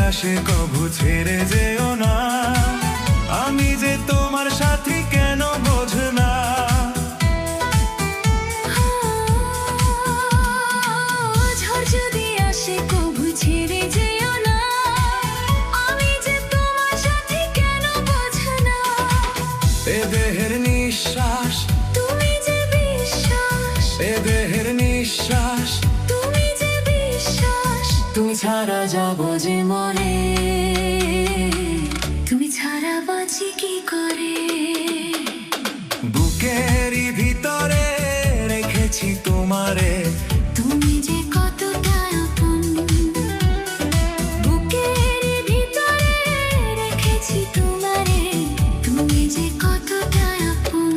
আসে কভু ছেড়ে যেও না, আমি যে তোমার সাথী কেন বোঝো না। ঝড় যদি আসে কভু ছেড়ে যেও না, আমি যে তোমার সাথী কেন বোঝো না। এ দেহের নিঃশ্বাস তুমি যে বিশ্বাস, এ দেহের নিঃশ্বাস তুমি যে বিশ্বাস, তুমি ছাড়া যাবো যে মরে, তুমি ছাড়া বাঁচি কি করে। বুকেরই ভিতরে রেখেছি তোমারে, তুমি যে কতটা আপন, বুকের ভিতরে রেখেছি তোমারে, তুমি যে কতটা আপন।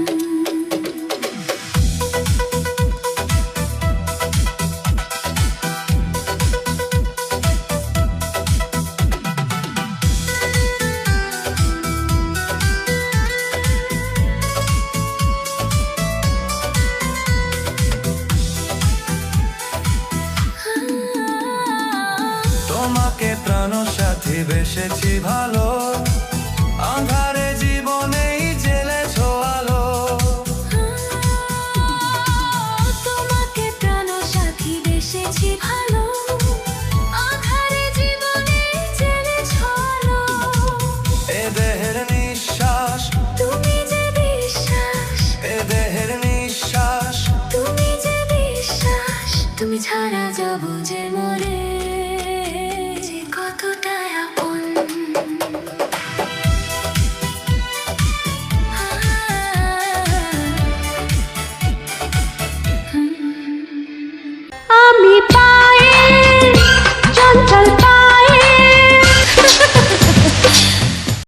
তোমাকে প্রাণ সাথী বেসেছি ভালো, আঁধারে জীবনেই জেলেছো আলো। তোমাকে প্রাণ সাথী বেসেছি ভালো, আঁধারে জীবনে জেলেছো আলো। এ দেহের নিঃশ্বাস তুমি যে বিশ্বাস, এ দেহের নিঃশ্বাস তুমি যে বিশ্বাস, তুমি ছাড়া